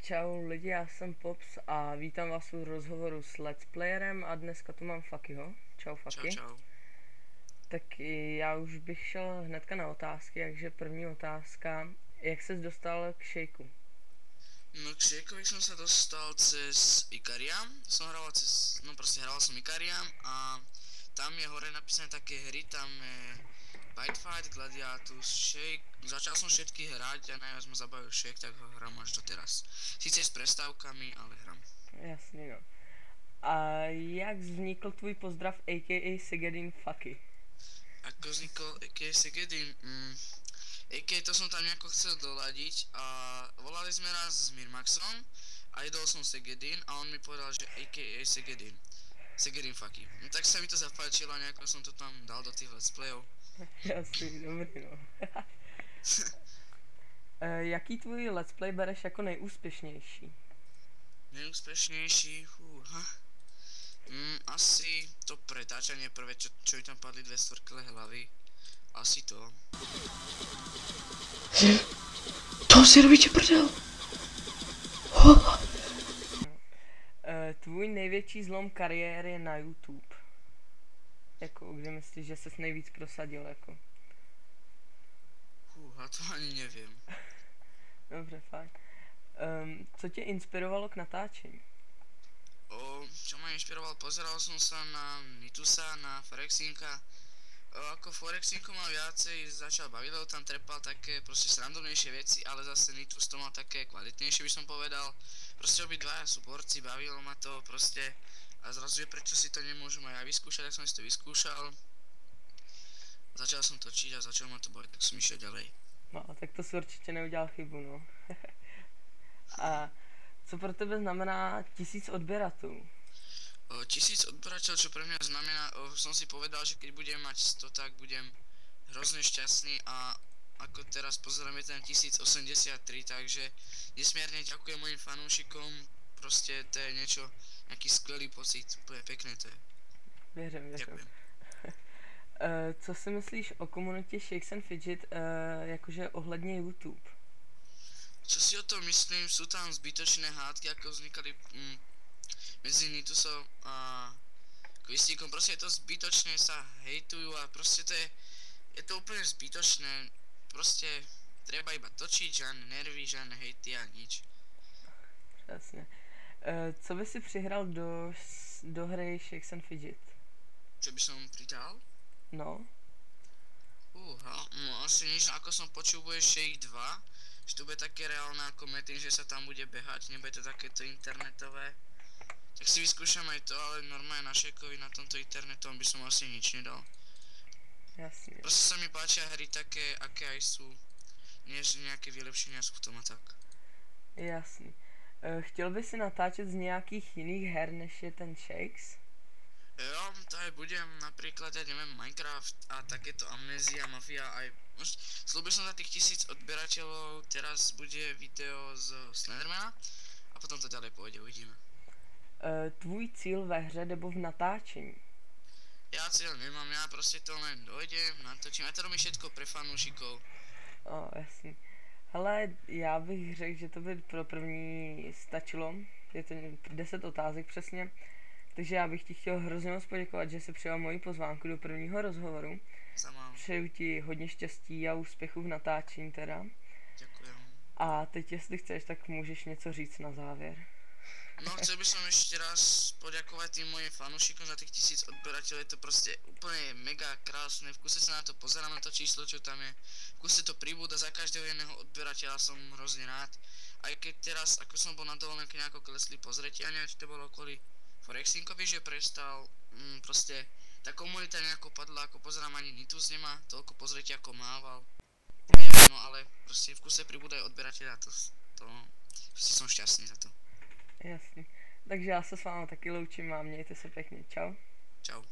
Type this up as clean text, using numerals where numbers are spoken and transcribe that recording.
Čau lidi, já jsem Pops a vítám vás u rozhovoru s Let's Playerem a dneska tu mám Fakyho. Čau Čau, Faky. čau. Tak já už bych šel hnedka na otázky, takže první otázka, jak ses dostal k Shakeu? No k Shakeovi som sa dostal cez Ikaria. Hral som Ikaria a tam je hore napísané také hry, tam je Bitefight, Gladiatus, Shake. Začal som všetky hrať a najviac ma zabavil Shake, tak ho hrám až doteraz. Sice s prestávkami, ale hrám. Jasný no. A jak vznikl tvůj pozdrav a.k.a. Segedin Faky? Ako vznikol AK Segedin? AK to som tam nejako chcel doladiť a volali sme raz s Mirmaxom a jedol som Segedin a on mi povedal, že AKA Segedin. Segedin Faky. No tak sa mi to zapáčilo a nejako som to tam dal do tých let's playov. Jasný, dobrý no. Jaký tvůj let's play bereš jako nejúspěšnější? Nejúspešnejší, asi to pretáčanie prvé, čo mi tam padli dve stvrklé hlavy. Asi to. To si robíte prdel. Tvůj největší zlom kariéry na YouTube? Jako, kde myslíš, že ses nejvíc prosadil, jako? A to ani neviem. Dobře, fajn. Co tě inspirovalo k natáčení? Čo ma inšpiroval, pozeral som sa na Nitusa, na Forexinka. Ako Forexinko ma viacej začal baviť, lebo tam trepal také proste srandovnejšie veci, ale zase Nitus to mal také kvalitnejšie, by som povedal. Proste obidvaja sú borci, bavilo ma to proste a zrazu, že prečo si to nemôžem aj ja vyskúšať, tak som si to vyskúšal. Začal som točiť a začal ma to baviť, tak som išiel ďalej. No, tak to si určitě neudělal chybu, no. A co pro tebe znamená 1000 odběratelů? 1000 odberateľov, čo pre mňa znamená, som si povedal, že keď budem mať 100, tak budem hrozne šťastný a ako teraz pozerám je ten 1083, takže nesmierne ďakujem mojim fanúšikom, proste to je niečo, nejaký skvelý pocit, úplne pekné to je. Věřím. Ďakujem. Co si myslíš o komunitě Shakes and Fidget, jakože ohledně YouTube? Čo si o tom myslím, sú tam zbytočné hádky, ako vznikali medzi Nitusom a Kvistíkom, proste je to zbytočné, sa hejtujú a proste je to úplne zbytočné, proste treba iba točiť, žiadne nervy, žiadne hejty a nič. Přesně. Co by si přihrál do hry Shakes and Fidget? Čo by som pridal? No. No asi nič, ako som počul, bude Shake 2, že to bude také reálne ako Metin, že sa tam bude behať, nebude to takéto internetové. Tak si vyskúšam aj to, ale normálne na Shakeovi na tomto internetom by som asi nič nedal. Jasně. Proste sa mi páčia hry také, aké aj sú, než nejaké vylepšenia sú v tom a tak. Jasný. Chtěl by si natáčet z nějakých jiných her, než je ten Shakes? Jo, to aj budem, napríklad, ja neviem, Minecraft a takéto Amnézia, Mafia aj... Slúbil som za tých 1000 odberateľov, teraz bude video z Slendermana a potom to ďalej pôjde, uvidíme. Tvůj cíl ve hře nebo v natáčení? Ja cieľ nemám, ja proste to len dojdem, natočím, ja to robím všetko pre fanúšikov. Jasný. Hele, já bych řekl, že to by pro první stačilo. Je to 10 otázek přesně. Takže já bych ti chtěl hrozně moc poděkovat, že jsi přijal moji pozvánku do prvního rozhovoru. Přeju ti hodně štěstí a úspěchu v natáčení teda. Ďakujem. A teď jestli chceš, tak můžeš něco říct na závěr. No, chcel by som ešte raz poďakovať tým mojim fanúšikom za tých 1000 odberateľov, je to proste úplne mega krásne, v kuse sa na to pozerám, na to číslo, čo tam je, v kuse to pribúda, za každého jedného odberateľa som hrozne rád, aj keď teraz, ako som bol na dovolenke, nejako klesli pozretia, neviem, či to bolo kvôli Forexinkovi, že prestal, proste tá komunita nejako padla, ako pozerám, ani Nitus nemá toľko pozretia, ako mával, no ale proste v kuse pribúdajú odberateľa, to proste som šťastný za to. Jasný. Takže já se s vámi taky loučím a mějte se pěkně. Čau. Čau.